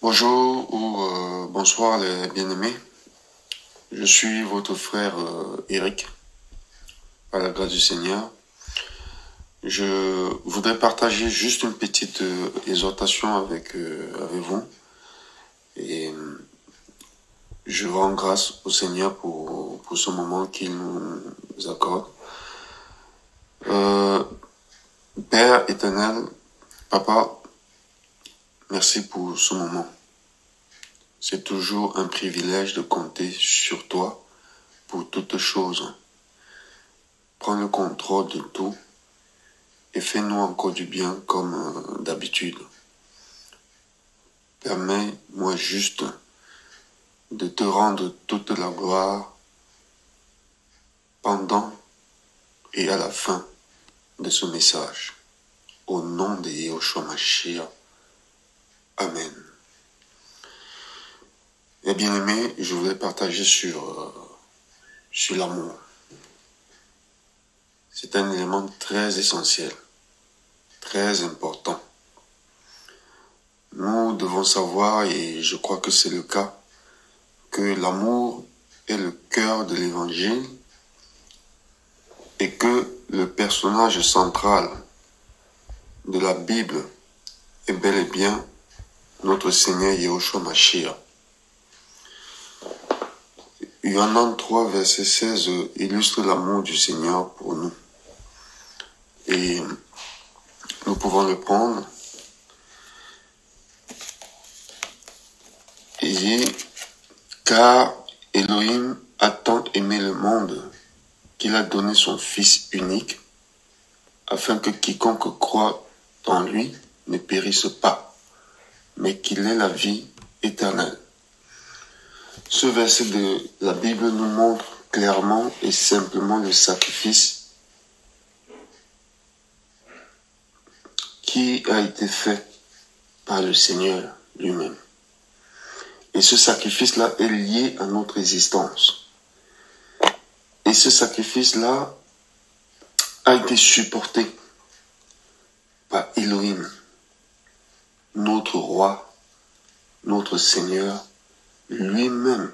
Bonjour ou bonsoir les bien-aimés. Je suis votre frère Eric, à la grâce du Seigneur. Je voudrais partager juste une petite exhortation avec vous. Et je rends grâce au Seigneur pour ce moment qu'il nous accorde. Père éternel, Papa, merci pour ce moment. C'est toujours un privilège de compter sur toi pour toutes choses. Prends le contrôle de tout et fais-nous encore du bien comme d'habitude. Permets-moi juste de te rendre toute la gloire pendant et à la fin de ce message. Au nom de Yahushua Mashiach. Amen. Et bien aimé, je voulais partager sur l'amour. C'est un élément très essentiel, très important. Nous devons savoir, et je crois que c'est le cas, que l'amour est le cœur de l'évangile et que le personnage central de la Bible est bel et bien notre Seigneur Yahushua Mashiach. Yohanan 3, verset 16 illustre l'amour du Seigneur pour nous. Et nous pouvons le prendre. Il dit, car Elohim a tant aimé le monde qu'il a donné son Fils unique, afin que quiconque croit en lui ne périsse pas, mais qu'il ait la vie éternelle. Ce verset de la Bible nous montre clairement et simplement le sacrifice qui a été fait par le Seigneur lui-même. Et ce sacrifice-là est lié à notre existence. Et ce sacrifice-là a été supporté par Elohim, notre roi, notre Seigneur, lui-même.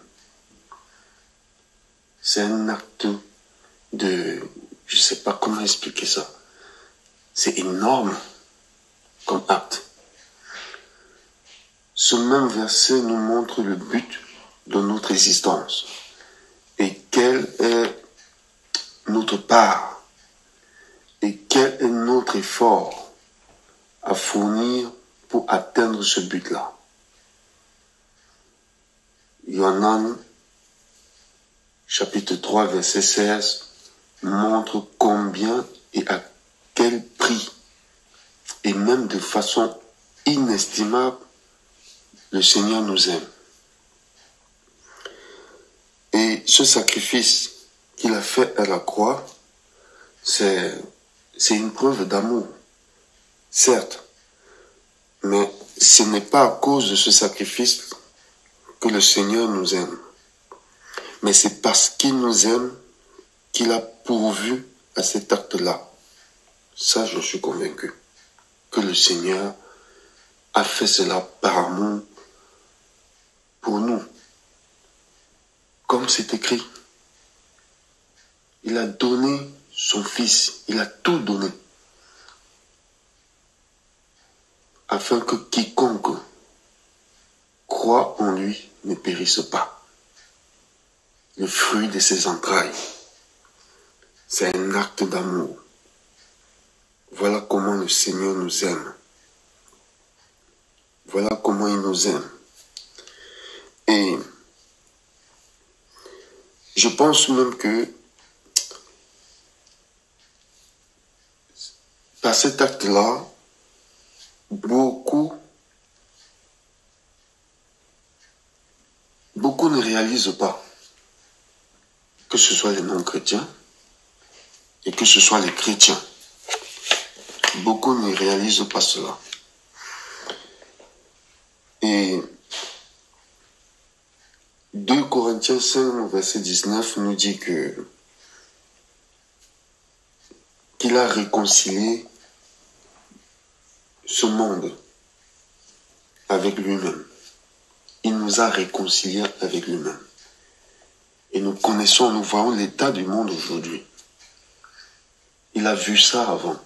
C'est un acte de... je ne sais pas comment expliquer ça. C'est énorme comme acte. Ce même verset nous montre le but de notre existence et quelle est notre part et quel est notre effort à fournir pour atteindre ce but-là. Yohanan, chapitre 3, verset 16, montre combien et à quel prix, et même de façon inestimable, le Seigneur nous aime. Et ce sacrifice qu'il a fait à la croix, c'est une preuve d'amour, certes, mais ce n'est pas à cause de ce sacrifice que le Seigneur nous aime. Mais c'est parce qu'il nous aime qu'il a pourvu à cet acte-là. Ça, je suis convaincu que le Seigneur a fait cela par amour pour nous. Comme c'est écrit, il a donné son Fils, il a tout donné, afin que quiconque croit en lui ne périsse pas. Le fruit de ses entrailles, c'est un acte d'amour. Voilà comment le Seigneur nous aime. Voilà comment il nous aime. Et je pense même que par cet acte-là, beaucoup ne réalisent pas, que ce soit les non-chrétiens et que ce soit les chrétiens. Beaucoup ne réalisent pas cela. Et 2 Corinthiens 5, verset 19 nous dit qu'il a réconcilié ce monde avec lui-même. il nous a réconciliés avec lui-même. Et nous connaissons, nous voyons l'état du monde aujourd'hui. Il a vu ça avant.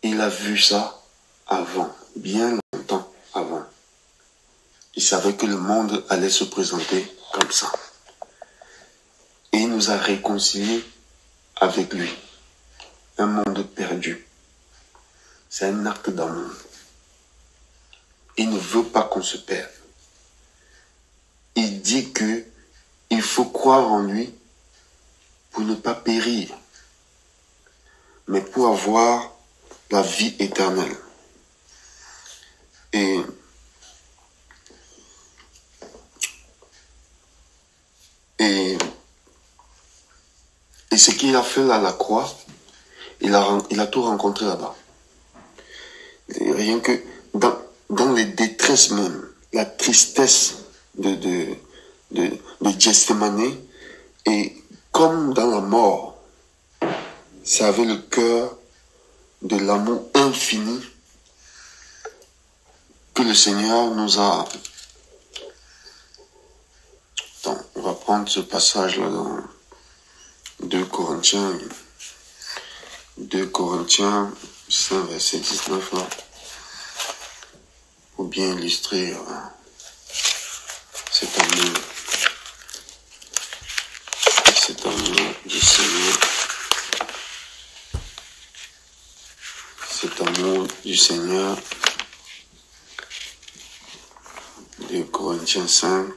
Il a vu ça avant, bien longtemps avant. Il savait que le monde allait se présenter comme ça. Et il nous a réconciliés avec lui. Un monde perdu. C'est un acte d'amour. Il ne veut pas qu'on se perde. Il dit que il faut croire en lui pour ne pas périr, mais pour avoir la vie éternelle. Et ce qu'il a fait là à la croix, il a tout rencontré là-bas. Rien que dans les détresses même, la tristesse de Gethsémane, et comme dans la mort, ça avait le cœur de l'amour infini que le Seigneur nous a... Attends, on va prendre ce passage-là dans 2 Corinthiens 5, verset 19, là, pour bien illustrer cet amour du Seigneur. Cet amour du Seigneur. 2 Corinthiens 5,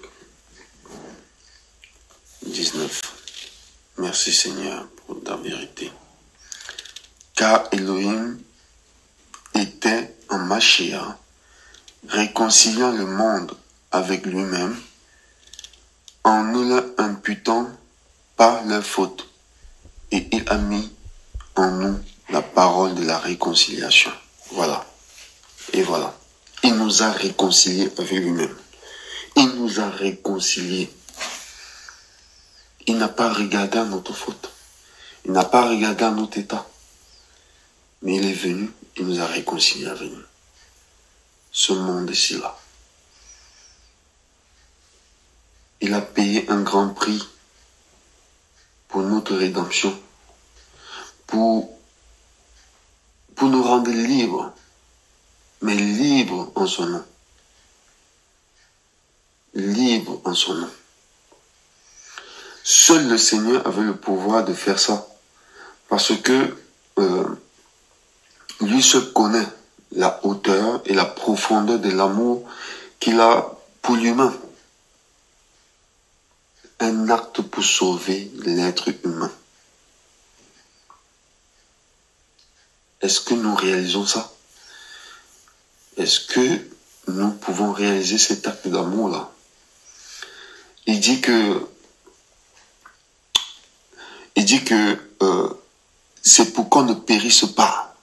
19. Merci Seigneur pour ta vérité. Car Elohim était en Mashiach, réconciliant le monde avec lui-même, en ne leur imputant pas leurs fautes, et il a mis en nous la parole de la réconciliation. Voilà. Et voilà. Il nous a réconciliés avec lui-même. Il nous a réconciliés. Il n'a pas regardé à notre faute. Il n'a pas regardé à notre état. Mais il est venu, il nous a réconciliés avec nous. Ce monde ici là. Il a payé un grand prix pour notre rédemption. Pour nous rendre libres. Mais libres en son nom. Libres en son nom. Seul le Seigneur avait le pouvoir de faire ça. Parce que lui se connaît la hauteur et la profondeur de l'amour qu'il a pour l'humain. Un acte pour sauver l'être humain. Est-ce que nous réalisons ça? Est-ce que nous pouvons réaliser cet acte d'amour-là? Il dit que c'est pour qu'on ne périsse pas,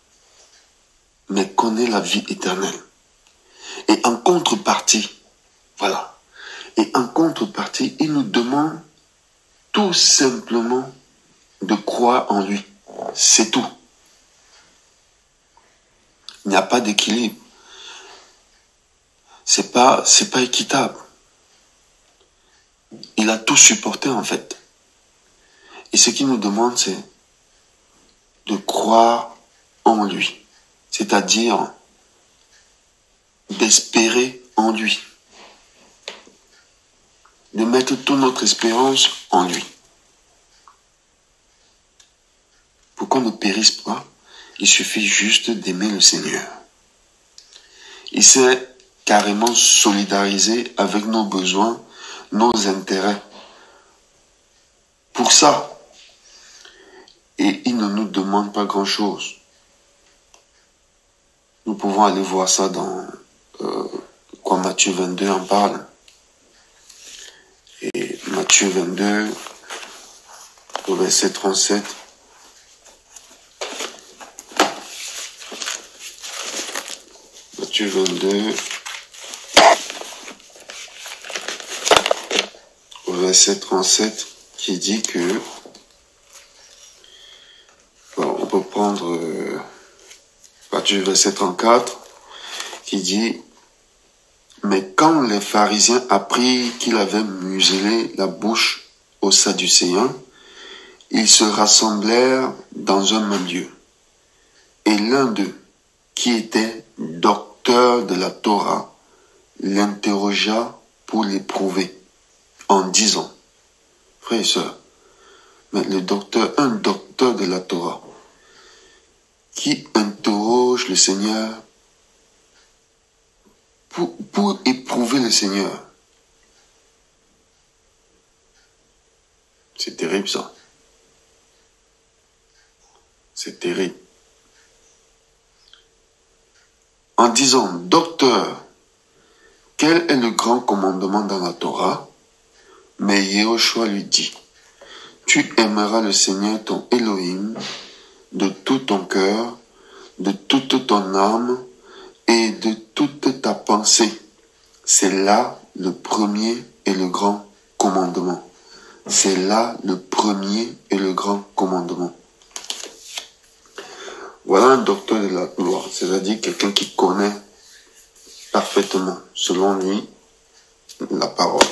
mais qu'on ait la vie éternelle. Et en contrepartie, voilà, et en contrepartie, il nous demande tout simplement de croire en lui. C'est tout. Il n'y a pas d'équilibre. C'est pas équitable. Il a tout supporté en fait. Et ce qu'il nous demande, c'est de croire en lui. C'est-à-dire d'espérer en lui. De mettre toute notre espérance en lui. Pour qu'on ne périsse pas, il suffit juste d'aimer le Seigneur. Il s'est carrément solidarisé avec nos besoins, nos intérêts. Pour ça. Et il ne nous demande pas grand-chose. Nous pouvons aller voir ça dans Matthieu 22 en parle. Et Matthieu 22, au verset 37. Matthieu 22, au verset 37, qui dit que, on peut prendre Matthieu verset 34, qui dit, Mais quand les pharisiens apprirent qu'il avait muselé la bouche aux Sadducéens, ils se rassemblèrent dans un même lieu. Et l'un d'eux, qui était docteur de la Torah, l'interrogea pour l'éprouver, en disant, frères et sœurs, mais un docteur de la Torah, qui interroge le Seigneur pour éprouver le Seigneur. C'est terrible ça. C'est terrible. En disant, docteur, quel est le grand commandement dans la Torah? Mais Yehoshua lui dit, tu aimeras le Seigneur ton Elohim de tout ton cœur, de toute ton âme et de toute ta pensée. C'est là le premier et le grand commandement. C'est là le premier et le grand commandement. Voilà un docteur de la loi, c'est-à-dire quelqu'un qui connaît parfaitement, selon lui, la parole,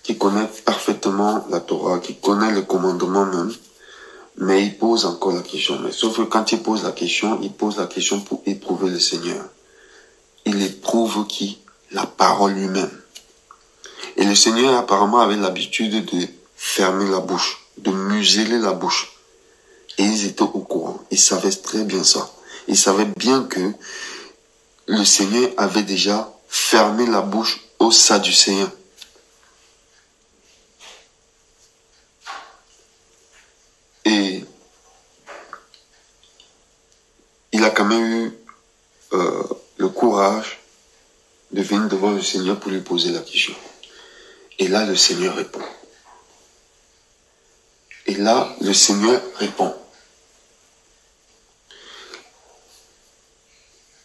qui connaît parfaitement la Torah, qui connaît le commandement même, mais il pose encore la question. Mais sauf que quand il pose la question pour éprouver le Seigneur. Il éprouve qui? La parole lui-même. Et le Seigneur apparemment avait l'habitude de fermer la bouche, de museler la bouche. Et ils étaient au courant. Ils savaient très bien ça. Ils savaient bien que le Seigneur avait déjà fermé la bouche aux Sadducéens. Et il a quand même eu le courage de venir devant le Seigneur pour lui poser la question. Et là, le Seigneur répond. Et là, le Seigneur répond.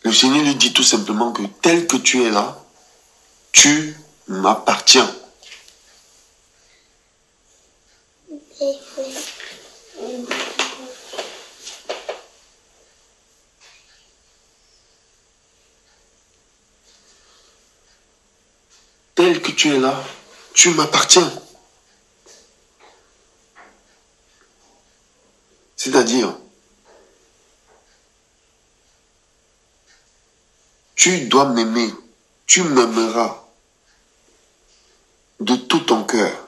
Le Seigneur lui dit tout simplement que tel que tu es là, tu m'appartiens. Tel que tu es là, tu m'appartiens. C'est-à-dire, tu dois m'aimer, tu m'aimeras de tout ton cœur,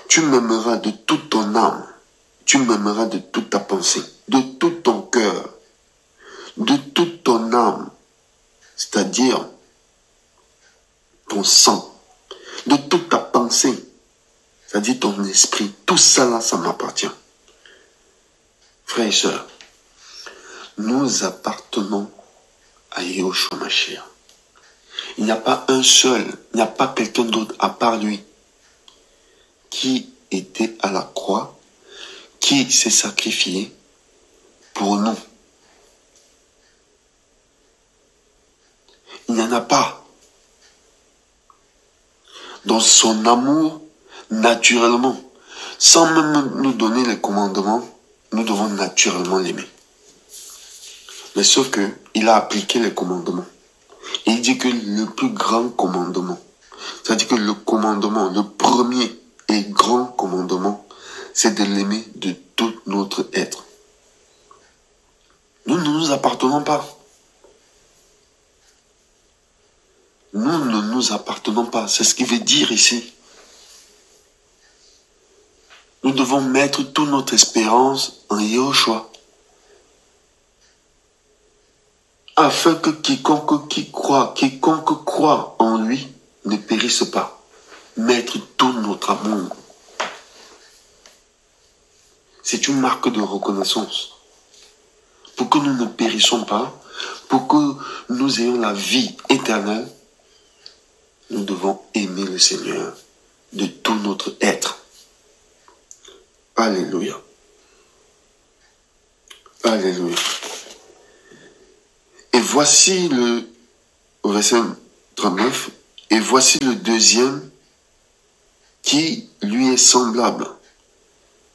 tu m'aimeras de toute ton âme, tu m'aimeras de toute ta pensée, de tout ton cœur, de toute ton âme, c'est-à-dire ton sang, de toute ta pensée, c'est-à-dire ton esprit, tout ça là, ça m'appartient. Frères et sœurs, nous appartenons à Yehoshua Mashiach. Il n'y a pas un seul, il n'y a pas quelqu'un d'autre à part lui qui était à la croix, qui s'est sacrifié pour nous. Il n'y en a pas. Dans son amour, naturellement, sans même nous donner les commandements, nous devons naturellement l'aimer. Mais sauf que il a appliqué les commandements. Et il dit que le plus grand commandement, c'est-à-dire que le commandement, le premier et grand commandement, c'est de l'aimer de tout notre être. Nous ne nous appartenons pas. Nous ne nous appartenons pas. C'est ce qu'il veut dire ici. Nous devons mettre toute notre espérance en Yehoshua. Afin que quiconque croit en lui ne périsse pas. Mettre tout notre amour. C'est une marque de reconnaissance. Pour que nous ne périssons pas, pour que nous ayons la vie éternelle, nous devons aimer le Seigneur de tout notre être. Alléluia. Alléluia. Et voici au verset 39, et voici le deuxième qui lui est semblable.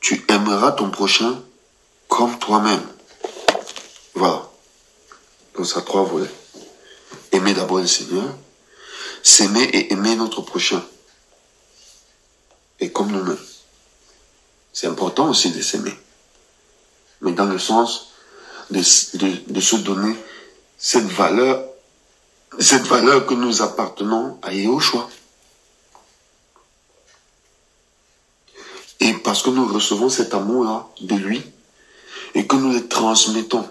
Tu aimeras ton prochain comme toi-même. Voilà. Donc ça, 3 volets. Aimer d'abord le Seigneur. s'aimer et aimer notre prochain. Et comme nous-mêmes. C'est important aussi de s'aimer. Mais dans le sens de se donner cette valeur que nous appartenons à Yahushua. Et parce que nous recevons cet amour-là de lui, et que nous le transmettons,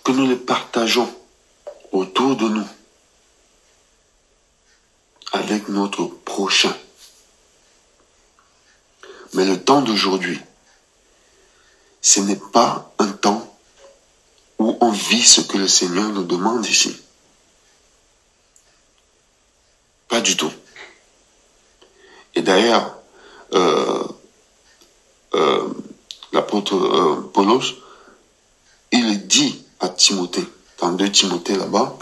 que nous le partageons autour de nous, avec notre prochain. Mais le temps d'aujourd'hui, ce n'est pas un temps où on vit ce que le Seigneur nous demande ici. Pas du tout. Et d'ailleurs, l'apôtre Paulos, il dit à Timothée, dans 2 Timothée là-bas,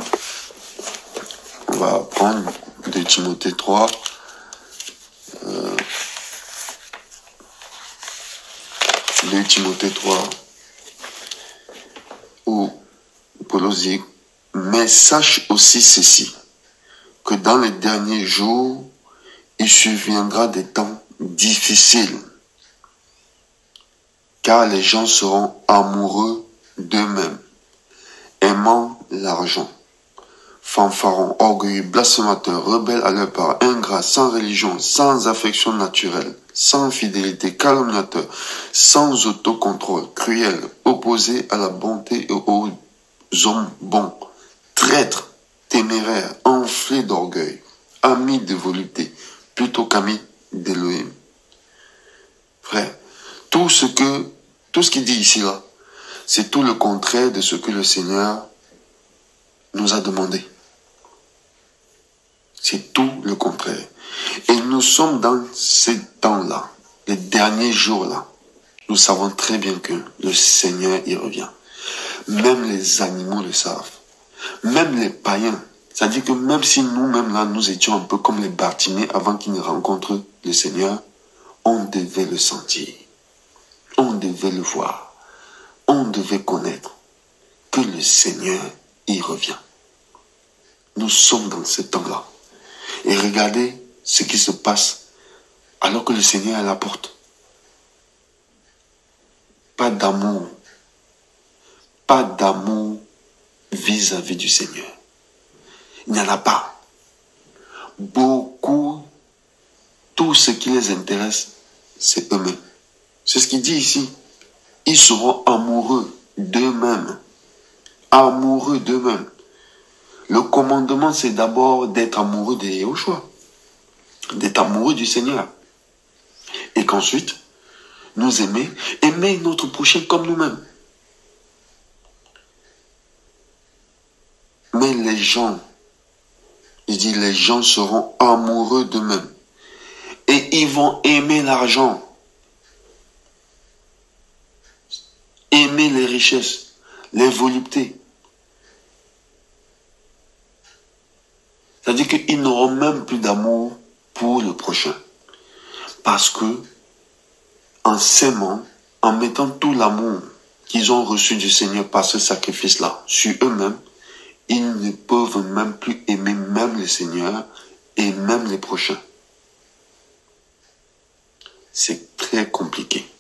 on va prendre 2 Timothée 3, 2 Timothée 3, où Paulos dit, mais sache aussi ceci, que dans les derniers jours, il surviendra des temps difficiles, car les gens seront amoureux d'eux-mêmes, aimant l'argent, fanfarons, orgueilleux, blasphémateurs, rebelles à leur part, ingrats, sans religion, sans affection naturelle, sans fidélité, calomniateurs, sans autocontrôle, cruels, opposés à la bonté et aux hommes bons, traîtres, téméraires, enflés d'orgueil, amis de volupté, plutôt qu'amis d'Élohim. Frère, tout ce qu'il dit ici là, c'est tout le contraire de ce que le Seigneur nous a demandé. C'est tout le contraire. Et nous sommes dans ces temps-là, les derniers jours-là. Nous savons très bien que le Seigneur y revient. Même les animaux le savent. Même les païens. C'est-à-dire que même si nous-mêmes là, nous étions un peu comme les Bartimée avant qu'ils ne rencontrent le Seigneur, on devait le sentir. On devait le voir. On devait connaître que le Seigneur y revient. Nous sommes dans ce temps-là. Et regardez ce qui se passe alors que le Seigneur est à la porte. Pas d'amour. Pas d'amour vis-à-vis du Seigneur. Il n'y en a pas. Beaucoup, tout ce qui les intéresse, c'est eux-mêmes. C'est ce qu'il dit ici. Ils seront amoureux d'eux-mêmes. Amoureux d'eux-mêmes. Le commandement, c'est d'abord d'être amoureux de Yahushua. D'être amoureux du Seigneur. Et qu'ensuite, nous aimer notre prochain comme nous-mêmes. Mais les gens, il dit, les gens seront amoureux d'eux-mêmes. Et ils vont aimer l'argent. Aimer les richesses, les voluptés. C'est-à-dire qu'ils n'auront même plus d'amour pour le prochain. Parce que, en s'aimant, en mettant tout l'amour qu'ils ont reçu du Seigneur par ce sacrifice-là sur eux-mêmes, ils ne peuvent même plus aimer même le Seigneur et même les prochains. C'est très compliqué.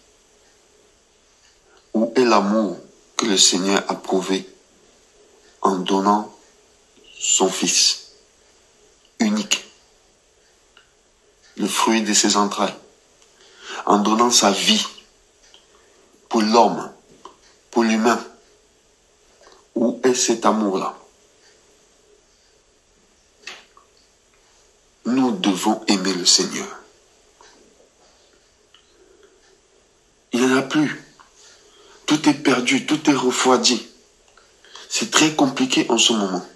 Où est l'amour que le Seigneur a prouvé en donnant son Fils unique, le fruit de ses entrailles, en donnant sa vie pour l'homme, pour l'humain? Où est cet amour-là? Nous devons aimer le Seigneur. Il n'y en a plus. Tout est perdu, tout est refroidi. C'est très compliqué en ce moment.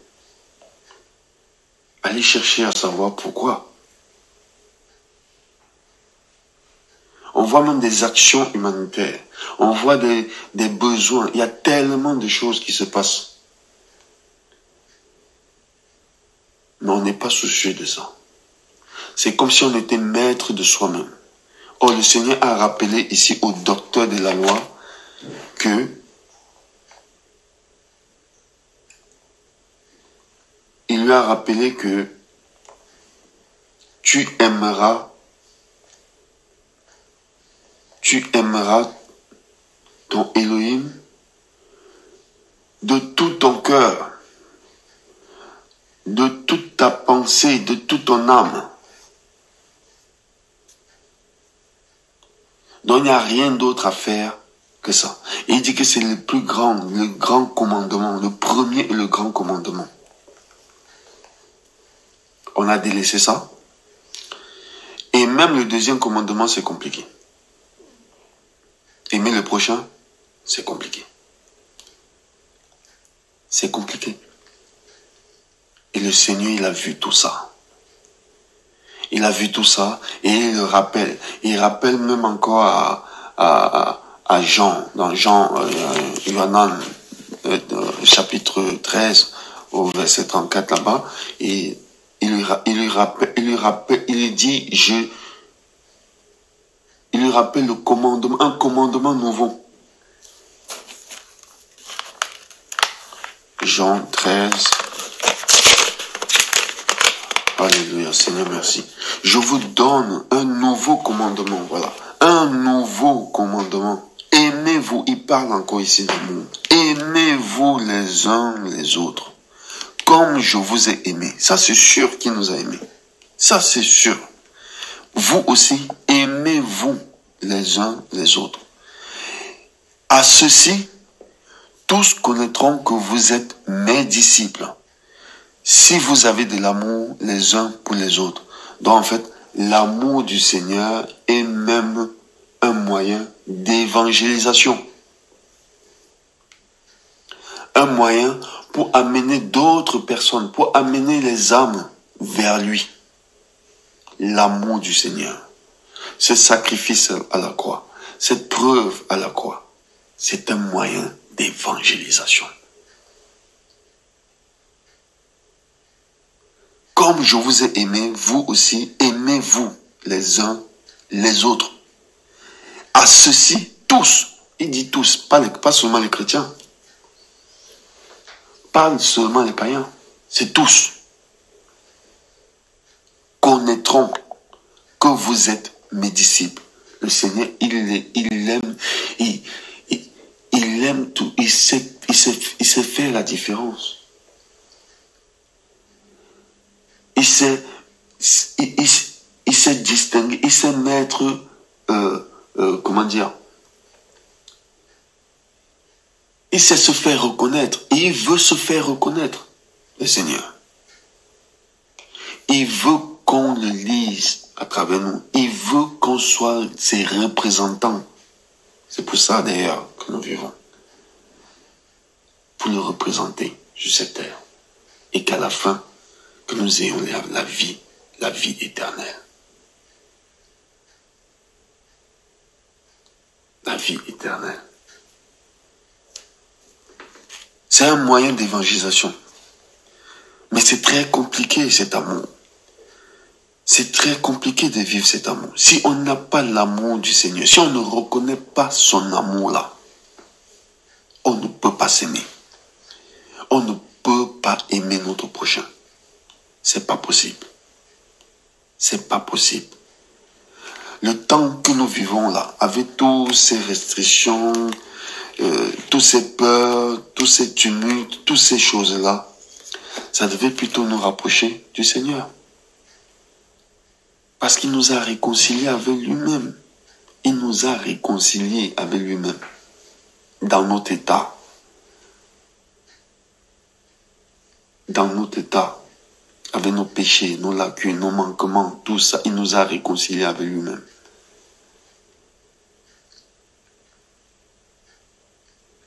Allez chercher à savoir pourquoi. On voit même des actions humanitaires. On voit des besoins. Il y a tellement de choses qui se passent. Mais on n'est pas soucieux de ça. C'est comme si on était maître de soi-même. Or, le Seigneur a rappelé ici au docteur de la loi que il lui a rappelé que tu aimeras ton Elohim de tout ton cœur, de toute ta pensée, de toute ton âme. Donc il n'y a rien d'autre à faire que ça. Et il dit que c'est le grand commandement, le premier et le grand commandement. On a délaissé ça. Et même le deuxième commandement, c'est compliqué. Aimer le prochain, c'est compliqué. C'est compliqué. Et le Seigneur, il a vu tout ça. Il a vu tout ça et il le rappelle. Il rappelle même encore à Jean, dans Jean, Yohanan, chapitre 13, au verset 34 là-bas. Et il lui rappelle, il lui dit, il lui rappelle le commandement, un commandement nouveau. Jean 13. Alléluia, Seigneur, merci. Je vous donne un nouveau commandement, voilà. Un nouveau commandement. Aimez-vous, il parle encore ici d'amour. Aimez-vous les uns les autres, comme je vous ai aimé. Ça, c'est sûr qu'il nous a aimés. Ça, c'est sûr. Vous aussi, aimez-vous les uns les autres. À ceci, tous connaîtront que vous êtes mes disciples, si vous avez de l'amour les uns pour les autres. Donc en fait, l'amour du Seigneur est même un moyen d'évangélisation. Un moyen pour amener d'autres personnes, pour amener les âmes vers lui. L'amour du Seigneur. Ce sacrifice à la croix, cette preuve à la croix, c'est un moyen d'évangélisation. Comme je vous ai aimé, vous aussi, aimez-vous les uns les autres. À ceci, tous, il dit tous, pas seulement les chrétiens, pas seulement les païens, c'est tous, connaîtront que vous êtes mes disciples. Le Seigneur, il aime tout, il sait faire la différence. Il sait distinguer, il sait mettre, comment dire, il sait se faire reconnaître, et il veut se faire reconnaître, le Seigneur. Il veut qu'on le lise à travers nous, il veut qu'on soit ses représentants. C'est pour ça d'ailleurs que nous vivons, pour le représenter sur cette terre, et qu'à la fin, que nous ayons la vie éternelle. La vie éternelle. C'est un moyen d'évangélisation. Mais c'est très compliqué cet amour. C'est très compliqué de vivre cet amour. Si on n'a pas l'amour du Seigneur, si on ne reconnaît pas son amour-là, on ne peut pas s'aimer. On ne peut pas aimer notre prochain. C'est pas possible. C'est pas possible. Le temps que nous vivons là, avec toutes ces restrictions, toutes ces peurs, tous ces tumultes, toutes ces choses-là, ça devait plutôt nous rapprocher du Seigneur. Parce qu'il nous a réconciliés avec lui-même. Il nous a réconciliés avec lui-même. Dans notre état. Dans notre état. Avec nos péchés, nos lacunes, nos manquements, tout ça, il nous a réconciliés avec lui-même.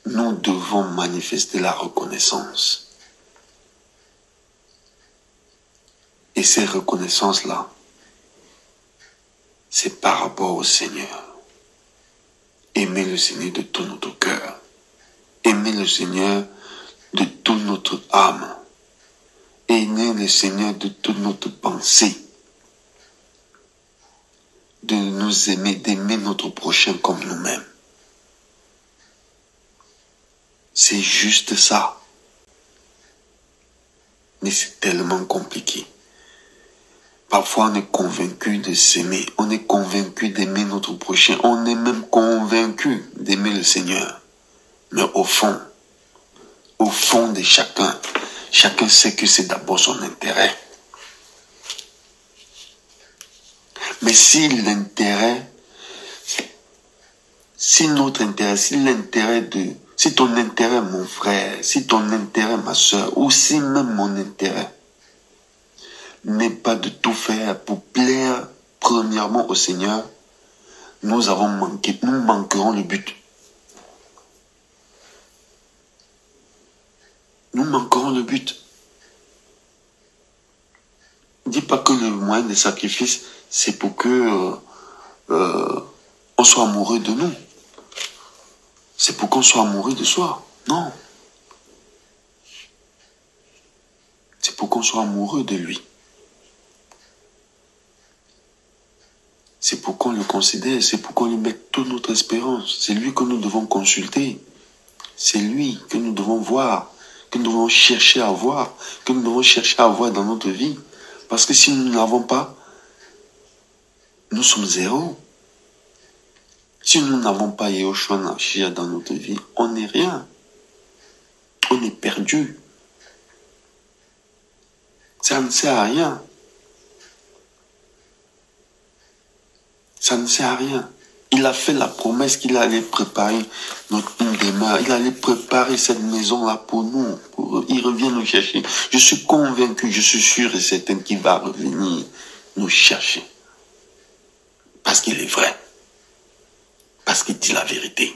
Nous devons manifester la reconnaissance. Et ces reconnaissances-là, c'est par rapport au Seigneur. Aimer le Seigneur de tout notre cœur. Aimer le Seigneur de toute notre âme. Aimer le Seigneur de toute notre pensée. De nous aimer, d'aimer notre prochain comme nous-mêmes. C'est juste ça. Mais c'est tellement compliqué. Parfois, on est convaincu de s'aimer. On est convaincu d'aimer notre prochain. On est même convaincu d'aimer le Seigneur. Mais au fond de chacun, chacun sait que c'est d'abord son intérêt. Mais si ton intérêt, mon frère, si ton intérêt, ma soeur, ou si même mon intérêt n'est pas de tout faire pour plaire premièrement au Seigneur, nous manquerons le but. Nous manquerons le but. Dis pas que le moyen de sacrifice, c'est pour que on soit amoureux de nous. C'est pour qu'on soit amoureux de soi. Non. C'est pour qu'on soit amoureux de lui. C'est pour qu'on le considère, c'est pour qu'on lui mette toute notre espérance. C'est lui que nous devons consulter. C'est lui que nous devons voir, que nous devons chercher à voir, que nous devons chercher à voir dans notre vie. Parce que si nous ne l'avons pas, nous sommes zéro. Si nous n'avons pas Yahushua Mashiach dans notre vie, on n'est rien. On est perdu. Ça ne sert à rien. Ça ne sert à rien. Il a fait la promesse qu'il allait préparer une demeure. Il allait préparer cette maison-là pour nous. Il revient nous chercher. Je suis convaincu, je suis sûr et certain qu'il va revenir nous chercher. Parce qu'il est vrai. Parce qu'il dit la vérité.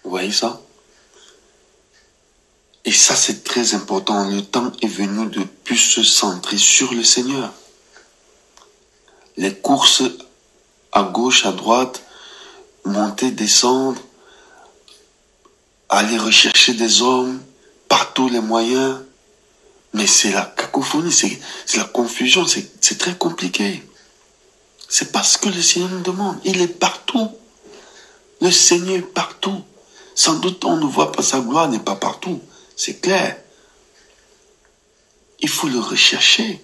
Vous voyez ça? Et ça, c'est très important. Le temps est venu de plus se centrer sur le Seigneur. Les courses à gauche, à droite, monter, descendre, aller rechercher des hommes, par tous les moyens. Mais c'est la cacophonie, c'est la confusion, c'est très compliqué. C'est parce que le Seigneur nous demande. Il est partout. Le Seigneur est partout. Sans doute, on ne voit pas sa gloire, n'est pas partout. C'est clair. Il faut le rechercher.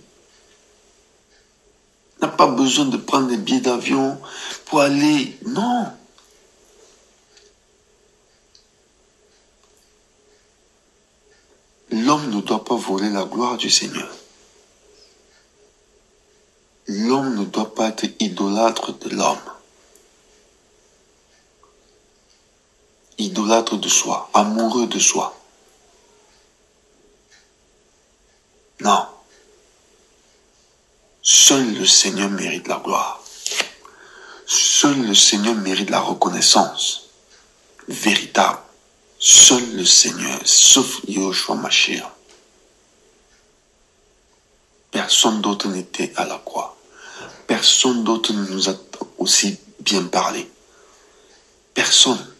On n'a pas besoin de prendre des billets d'avion pour aller. Non. L'homme ne doit pas voler la gloire du Seigneur. L'homme ne doit pas être idolâtre de l'homme. Idolâtre de soi, amoureux de soi. Non. Seul le Seigneur mérite la gloire. Seul le Seigneur mérite la reconnaissance véritable. Seul le Seigneur, sauf Yahushua Mashiach. Personne d'autre n'était à la croix. Personne d'autre ne nous a aussi bien parlé. Personne.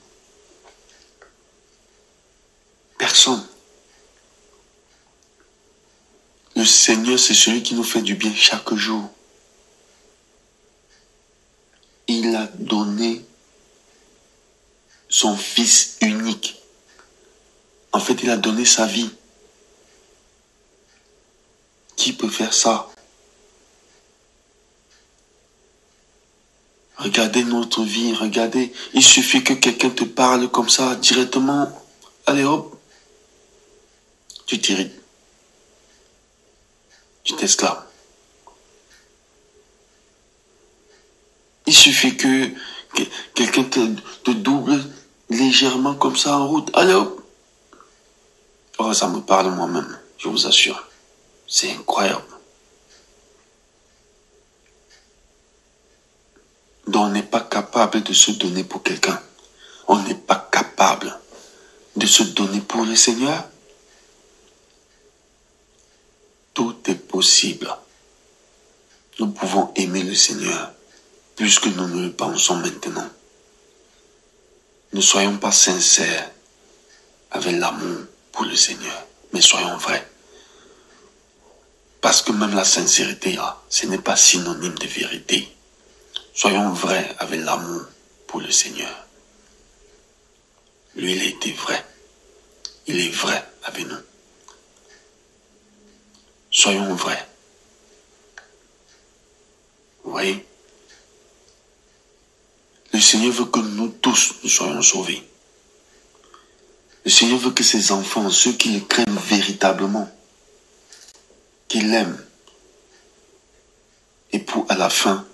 Personne. Le Seigneur, c'est celui qui nous fait du bien chaque jour. Il a donné son Fils unique. En fait, il a donné sa vie. Qui peut faire ça? Regardez notre vie, regardez. Il suffit que quelqu'un te parle comme ça, directement. Allez hop, tu t'irrites. Tu t'esclaves. Il suffit que quelqu'un te double légèrement comme ça en route. Allez hop. Oh, ça me parle moi-même, je vous assure. C'est incroyable. Donc on n'est pas capable de se donner pour quelqu'un. On n'est pas capable de se donner pour le Seigneur. Tout est possible. Nous pouvons aimer le Seigneur plus que nous ne le pensons maintenant. Ne soyons pas sincères avec l'amour pour le Seigneur, mais soyons vrais. Parce que même la sincérité, ce n'est pas synonyme de vérité. Soyons vrais avec l'amour pour le Seigneur. Lui, il a été vrai. Il est vrai avec nous. Soyons vrais. Vous voyez? Le Seigneur veut que nous tous nous soyons sauvés. Le Seigneur veut que ses enfants, ceux qui le craignent véritablement, qu'il l'aime, et pour à la fin,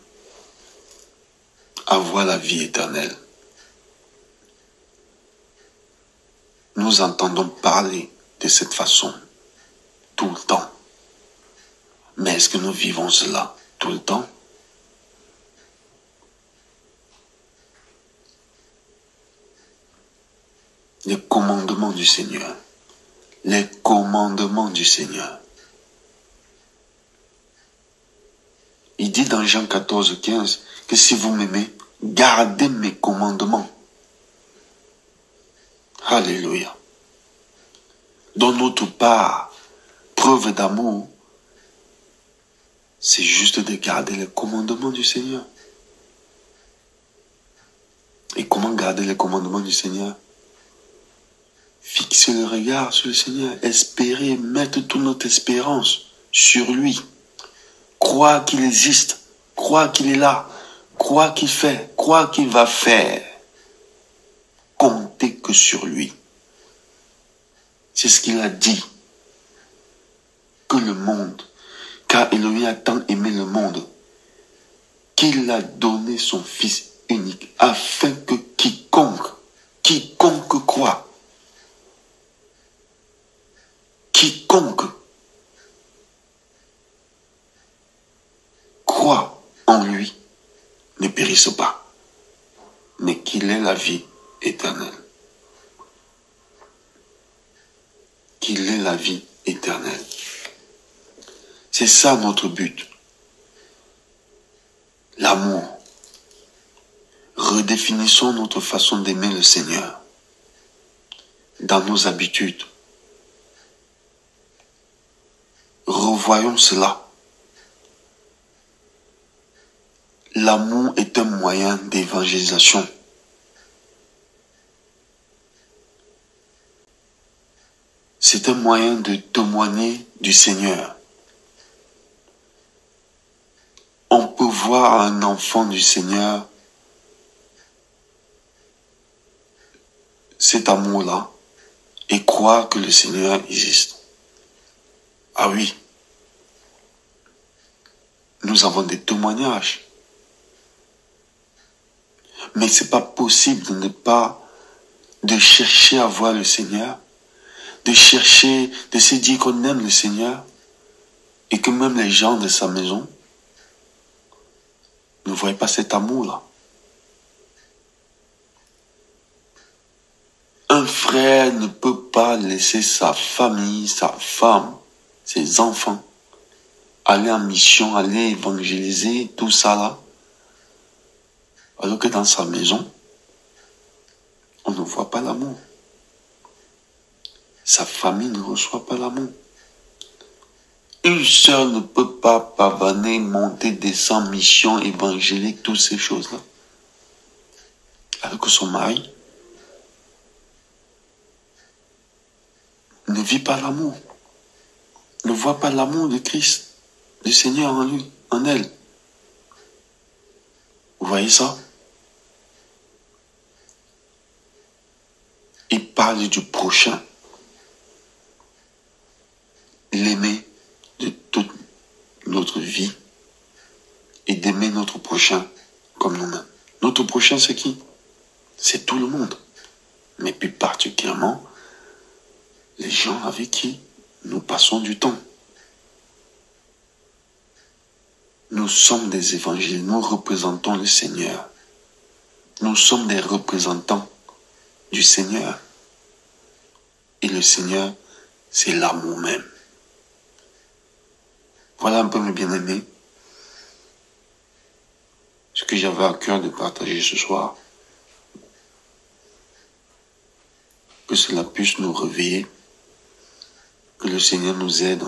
avoir la vie éternelle. Nous entendons parler de cette façon tout le temps. Mais est-ce que nous vivons cela tout le temps? Les commandements du Seigneur. Les commandements du Seigneur. Il dit dans Jean 14, 15 que si vous m'aimez, gardez mes commandements. Alléluia. Dans notre part, preuve d'amour, c'est juste de garder les commandements du Seigneur. Et comment garder les commandements du Seigneur? Fixer le regard sur le Seigneur, espérer, mettre toute notre espérance sur lui. Croire qu'il existe, croire qu'il est là, croire qu'il fait, croire qu'il va faire. Comptez que sur lui. C'est ce qu'il a dit. Que le monde, car Elohim a tant aimé le monde, qu'il a donné son Fils unique, afin que quiconque croit, quiconque croit en lui, ne périsse pas, mais qu'il ait la vie éternelle. Qu'il ait la vie éternelle. C'est ça notre but. L'amour. Redéfinissons notre façon d'aimer le Seigneur dans nos habitudes. Revoyons cela. L'amour est un moyen d'évangélisation. C'est un moyen de témoigner du Seigneur. On peut voir un enfant du Seigneur, cet amour-là, et croire que le Seigneur existe. Ah oui, nous avons des témoignages. Mais c'est pas possible de ne pas, de chercher à voir le Seigneur, de chercher, de se dire qu'on aime le Seigneur, et que même les gens de sa maison ne voient pas cet amour-là. Un frère ne peut pas laisser sa famille, sa femme, ses enfants, aller en mission, aller évangéliser, tout ça là, alors que dans sa maison, on ne voit pas l'amour. Sa famille ne reçoit pas l'amour. Une sœur ne peut pas pavaner, monter, descendre, mission, évangélique, toutes ces choses-là. Alors que son mari ne vit pas l'amour. Ne voit pas l'amour de Christ, du Seigneur en lui, en elle. Vous voyez ça? Il parle du prochain. L'aimer de toute notre vie et d'aimer notre prochain comme nous-mêmes. Notre prochain, c'est qui? C'est tout le monde. Mais plus particulièrement, les gens avec qui nous passons du temps. Nous sommes des évangiles, nous représentons le Seigneur. Nous sommes des représentants du Seigneur. Et le Seigneur, c'est l'amour même. Voilà un peu, mes bien-aimés, ce que j'avais à cœur de partager ce soir. Que cela puisse nous réveiller, que le Seigneur nous aide,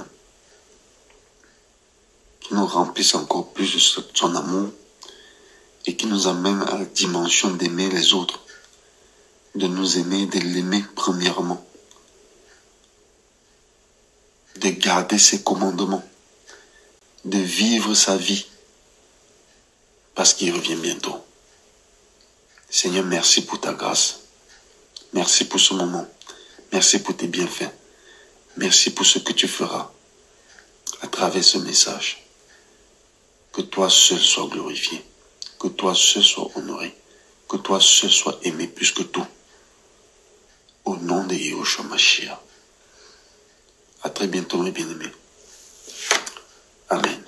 qu'il nous remplisse encore plus de son amour et qu'il nous amène à la dimension d'aimer les autres, de nous aimer, de l'aimer premièrement. de garder ses commandements, de vivre sa vie, parce qu'il revient bientôt. Seigneur, merci pour ta grâce. Merci pour ce moment. Merci pour tes bienfaits. Merci pour ce que tu feras à travers ce message. Que toi seul sois glorifié. Que toi seul sois honoré. Que toi seul sois aimé plus que tout. Au nom de Yahushua Mashiach. À très bientôt, mes bien-aimés. Amen.